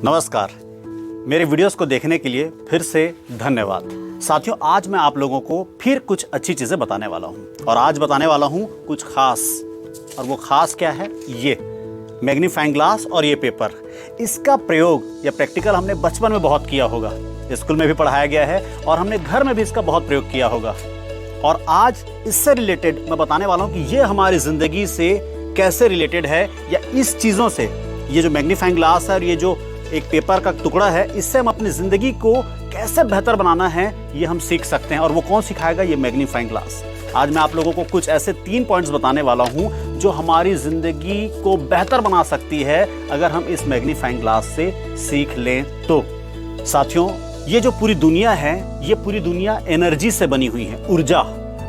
नमस्कार, मेरे वीडियोस को देखने के लिए फिर से धन्यवाद। साथियों, आज मैं आप लोगों को फिर कुछ अच्छी चीज़ें बताने वाला हूं और आज बताने वाला हूं कुछ खास। और वो खास क्या है? ये मैग्नीफाइंग ग्लास और ये पेपर। इसका प्रयोग या प्रैक्टिकल हमने बचपन में बहुत किया होगा, स्कूल में भी पढ़ाया गया है और हमने घर में भी इसका बहुत प्रयोग किया होगा। और आज इससे रिलेटेड मैं बताने वाला हूँ कि ये हमारी ज़िंदगी से कैसे रिलेटेड है, या इस चीज़ों से, ये जो मैग्नीफाइंग ग्लास है और ये जो एक पेपर का टुकड़ा है, इससे हम अपनी ज़िंदगी को कैसे बेहतर बनाना है ये हम सीख सकते हैं। और वो कौन सिखाएगा? ये मैग्नीफाइंग ग्लास। आज मैं आप लोगों को कुछ ऐसे 3 पॉइंट्स बताने वाला हूँ जो हमारी ज़िंदगी को बेहतर बना सकती है अगर हम इस मैग्नीफाइंग ग्लास से सीख लें तो। साथियों, ये जो पूरी दुनिया है, ये पूरी दुनिया एनर्जी से बनी हुई है, ऊर्जा।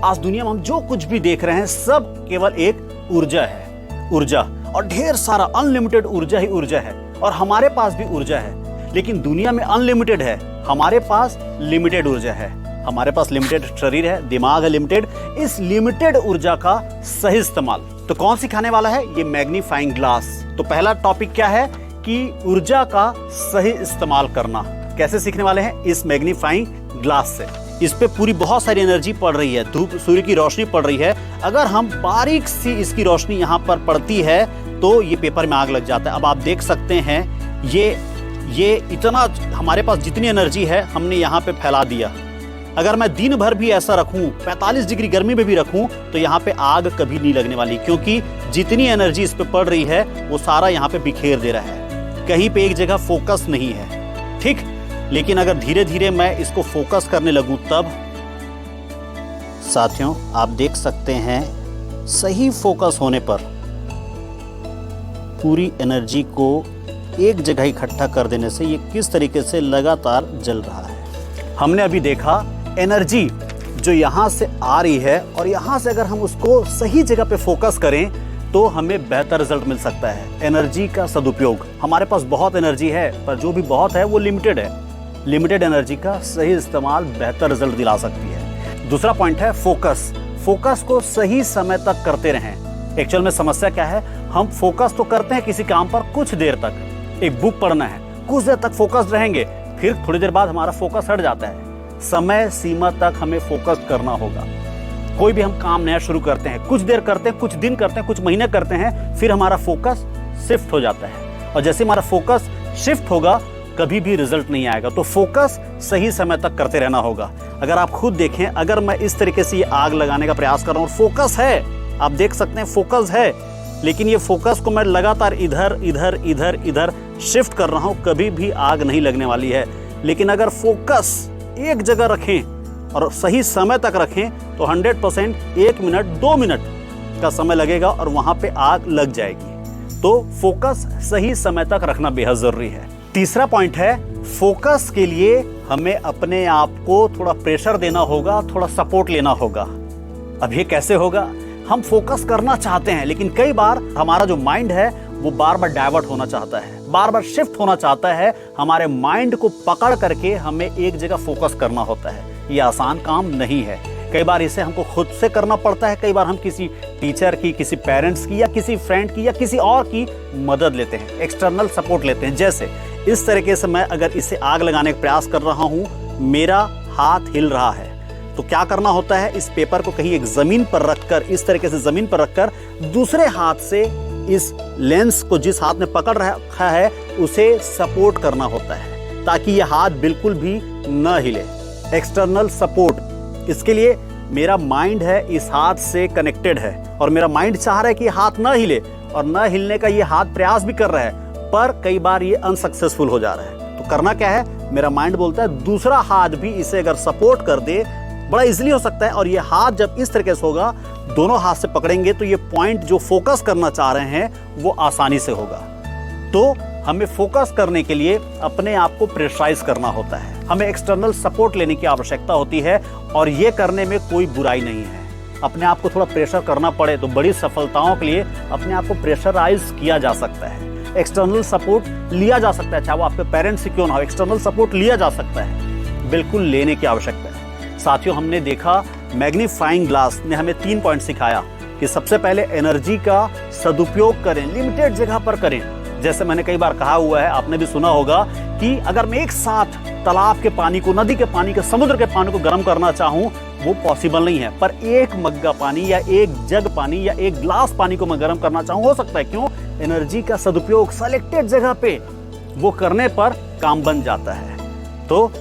आज दुनिया में हम जो कुछ भी देख रहे हैं सब केवल एक ऊर्जा है, ऊर्जा। और ढेर सारा अनलिमिटेड ऊर्जा ही ऊर्जा है और हमारे पास भी ऊर्जा है। लेकिन दुनिया में अनलिमिटेड है, हमारे पास लिमिटेड ऊर्जा है। हमारे पास लिमिटेड शरीर है, दिमाग है लिमिटेड। इस लिमिटेड ऊर्जा का सही इस्तेमाल तो कौन सिखाने वाला है? ये मैग्नीफाइंग ग्लास। तो पहला टॉपिक क्या है कि ऊर्जा का सही इस्तेमाल करना। कैसे सीखने वाले हैं? इस मैग्नीफाइंग ग्लास से। इस पे पूरी बहुत सारी एनर्जी पड़ रही है, धूप सूर्य की रोशनी पड़ रही है। अगर हम बारीक सी इसकी रोशनी यहाँ पर पड़ती है तो ये पेपर में आग लग जाता है। अब आप देख सकते हैं ये इतना, हमारे पास जितनी एनर्जी है हमने यहाँ पे फैला दिया। अगर मैं दिन भर भी ऐसा रखूं, 45 डिग्री गर्मी में भी रखूं, तो यहाँ पे आग कभी नहीं लगने वाली, क्योंकि जितनी एनर्जी इस पे पड़ रही है वो सारा यहाँ पे बिखेर दे रहा है। कहीं पे एक जगह फोकस नहीं है, ठीक। लेकिन अगर धीरे धीरे मैं इसको फोकस करने लगूं तब, साथियों आप देख सकते हैं सही फोकस होने पर पूरी एनर्जी को एक जगह इकट्ठा कर देने से ये किस तरीके से लगातार जल रहा है। हमने अभी देखा एनर्जी जो यहाँ से आ रही है और यहाँ से अगर हम उसको सही जगह पे फोकस करें तो हमें बेहतर रिजल्ट मिल सकता है। एनर्जी का सदुपयोग। हमारे पास बहुत एनर्जी है पर जो भी बहुत है वो लिमिटेड है। लिमिटेड एनर्जी का सही इस्तेमाल बेहतर रिजल्ट दिला सकती है। दूसरा पॉइंट है फोकस। फोकस को सही समय तक करते रहें। एक्चुअल में समस्या क्या है? हम फोकस तो करते हैं किसी काम पर कुछ देर तक, एक बुक पढ़ना है, कुछ देर तक फोकस रहेंगे, फिर थोड़ी देर बाद हमारा फोकस हट जाता है। समय सीमा तक हमें फोकस करना होगा। कोई भी हम काम नया शुरू करते हैं, कुछ देर करते हैं, कुछ दिन करते हैं, कुछ महीने करते हैं, फिर हमारा फोकस शिफ्ट हो जाता है। और जैसे हमारा फोकस शिफ्ट होगा कभी भी रिजल्ट नहीं आएगा। तो फोकस सही समय तक करते रहना होगा। अगर आप खुद देखें, अगर मैं इस तरीके से ये आग लगाने का प्रयास कर रहा हूँ, फोकस है, आप देख सकते हैं फोकस है, लेकिन ये फोकस को मैं लगातार इधर इधर इधर इधर शिफ्ट कर रहा हूँ, कभी भी आग नहीं लगने वाली है। लेकिन अगर फोकस एक जगह रखें और सही समय तक रखें तो 100% 1 मिनट 2 मिनट का समय लगेगा और वहां पे आग लग जाएगी। तो फोकस सही समय तक रखना बेहद जरूरी है। तीसरा पॉइंट है, फोकस के लिए हमें अपने आप को थोड़ा प्रेशर देना होगा, थोड़ा सपोर्ट लेना होगा। अब ये कैसे होगा? हम फोकस करना चाहते हैं लेकिन कई बार हमारा जो माइंड है वो बार बार डाइवर्ट होना चाहता है, बार बार शिफ्ट होना चाहता है। हमारे माइंड को पकड़ करके हमें एक जगह फोकस करना होता है। ये आसान काम नहीं है। कई बार इसे हमको खुद से करना पड़ता है, कई बार हम किसी टीचर की, किसी पेरेंट्स की या किसी फ्रेंड की या किसी और की मदद लेते हैं, एक्सटर्नल सपोर्ट लेते हैं। जैसे इस तरीके से मैं अगर इसे आग लगाने का प्रयास कर रहा हूँ, मेरा हाथ हिल रहा है, तो क्या करना होता है? इस पेपर को कहीं एक जमीन पर रखकर, इस तरीके से जमीन पर रखकर दूसरे हाथ से इस लेंस को जिस हाथ में पकड़ रखा है उसे सपोर्ट करना होता है ताकि ये हाथ बिल्कुल भी न हिले। External support. इसके लिए मेरा माइंड है इस हाथ से कनेक्टेड है और मेरा माइंड चाह रहा है कि हाथ न हिले, और न हिलने का ये हाथ प्रयास भी कर रहा है, पर कई बार ये अनसक्सेसफुल हो जा रहा है। तो करना क्या है? मेरा माइंड बोलता है दूसरा हाथ भी इसे अगर सपोर्ट कर दे, बड़ा इजीली हो सकता है। और ये हाथ जब इस तरीके से होगा, दोनों हाथ से पकड़ेंगे तो ये पॉइंट जो फोकस करना चाह रहे हैं वो आसानी से होगा। तो हमें फोकस करने के लिए अपने आप को प्रेशराइज करना होता है, हमें एक्सटर्नल सपोर्ट लेने की आवश्यकता होती है और ये करने में कोई बुराई नहीं है। अपने आप को थोड़ा प्रेशर करना पड़े तो बड़ी सफलताओं के लिए अपने आप को प्रेशराइज किया जा सकता है, एक्सटर्नल सपोर्ट लिया जा सकता है, चाहे वो आपके पेरेंट्स से क्यों ना हो, एक्सटर्नल सपोर्ट लिया जा सकता है, बिल्कुल लेने की आवश्यकता है। साथियों, हमने देखा मैग्नीफाइंग ग्लास ने हमें 3 पॉइंट सिखाया कि सबसे पहले एनर्जी का सदुपयोग करें, लिमिटेड जगह पर करें। जैसे मैंने कई बार कहा हुआ है, आपने भी सुना होगा कि अगर मैं एक साथ तालाब के पानी को, नदी के पानी को, समुद्र के पानी को गर्म करना चाहूं, वो पॉसिबल नहीं है। पर एक मग्गा पानी या एक जग पानी या एक ग्लास पानी को मैं गर्म करना चाहूं, हो सकता है। क्यों? एनर्जी का सदुपयोग सेलेक्टेड जगह पे वो करने पर काम बन जाता है। तो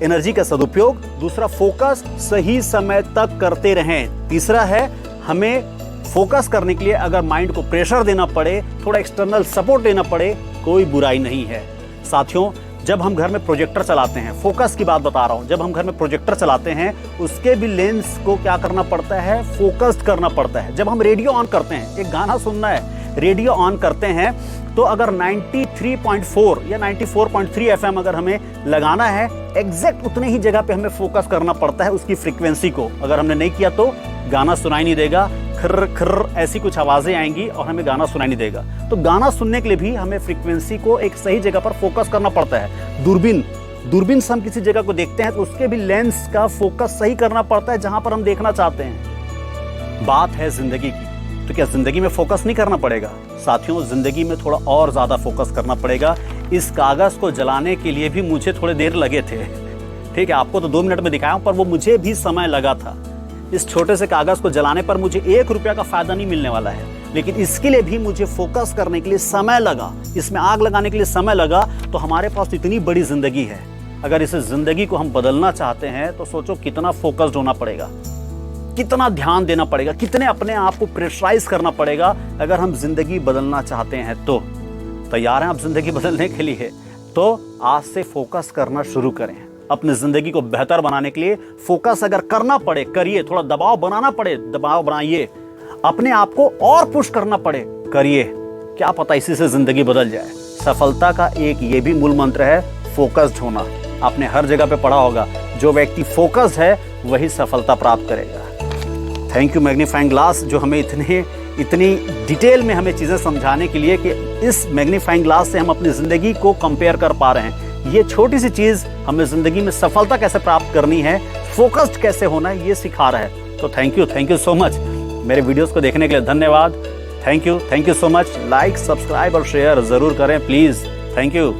एनर्जी का सदुपयोग। दूसरा, फोकस सही समय तक करते रहें। तीसरा है, हमें फोकस करने के लिए अगर माइंड को प्रेशर देना पड़े, थोड़ा एक्सटर्नल सपोर्ट देना पड़े, कोई बुराई नहीं है। साथियों, जब हम घर में प्रोजेक्टर चलाते हैं, फोकस की बात बता रहा हूं, जब हम घर में प्रोजेक्टर चलाते हैं उसके भी लेंस को क्या करना पड़ता है? फोकस्ड करना पड़ता है। जब हम रेडियो ऑन करते हैं, एक गाना सुनना है, रेडियो ऑन करते हैं, तो अगर 93.4 या 94.3 FM अगर हमें लगाना है, एग्जैक्ट उतने ही जगह पे हमें फोकस करना पड़ता है उसकी फ्रीक्वेंसी को। अगर हमने नहीं किया तो गाना सुनाई नहीं देगा, खर्र खर्र ऐसी कुछ आवाजें आएंगी और हमें गाना सुनाई नहीं देगा। तो गाना सुनने के लिए भी हमें फ्रीक्वेंसी को एक सही जगह पर फोकस करना पड़ता है। दूरबीन से हम किसी जगह को देखते हैं तो उसके भी लेंस का फोकस सही करना पड़ता है जहां पर हम देखना चाहते हैं। बात है जिंदगी की, तो क्या जिंदगी में फोकस नहीं करना पड़ेगा? साथियों, जिंदगी में थोड़ा और ज्यादा फोकस करना पड़ेगा। इस कागज को जलाने के लिए भी मुझे थोड़े देर लगे थे। ठीक है, आपको तो 2 मिनट में दिखाया हूं, पर वो मुझे भी समय लगा था। इस छोटे से कागज को जलाने पर मुझे 1 रुपया का फायदा नहीं मिलने वाला है, लेकिन इसके लिए भी मुझे फोकस करने के लिए समय लगा, इसमें आग लगाने के लिए समय लगा। तो हमारे पास इतनी बड़ी जिंदगी है, अगर इस जिंदगी को हम बदलना चाहते हैं तो सोचो कितना फोकस्ड होना पड़ेगा, कितना ध्यान देना पड़ेगा, कितने अपने आप को प्रेशराइज करना पड़ेगा अगर हम जिंदगी बदलना चाहते हैं। तो तैयार हैं आप जिंदगी बदलने के लिए? तो आज से फोकस करना शुरू करें। अपनी जिंदगी को बेहतर बनाने के लिए फोकस अगर करना पड़े, करिए। थोड़ा दबाव बनाना पड़े, दबाव बनाइए। अपने आप को और पुश करना पड़े, करिए। क्या पता इसी से जिंदगी बदल जाए। सफलता का एक ये भी मूल मंत्र है, फोकस्ड होना। आपने हर जगह पे पढ़ा होगा, जो व्यक्ति फोकस्ड है वही सफलता प्राप्त करेगा। थैंक यू मैग्नीफाइंग ग्लास, जो हमें इतनी डिटेल में हमें चीजें समझाने के लिए कि इस मैग्नीफाइंग ग्लास से हम अपनी जिंदगी को कंपेयर कर पा रहे हैं। ये छोटी सी चीज हमें जिंदगी में सफलता कैसे प्राप्त करनी है, फोकस्ड कैसे होना है, ये सिखा रहा है। तो थैंक यू सो मच। मेरे वीडियोस को देखने के लिए धन्यवाद। Thank you so much. Like, subscribe और शेयर जरूर करें प्लीज। Thank you.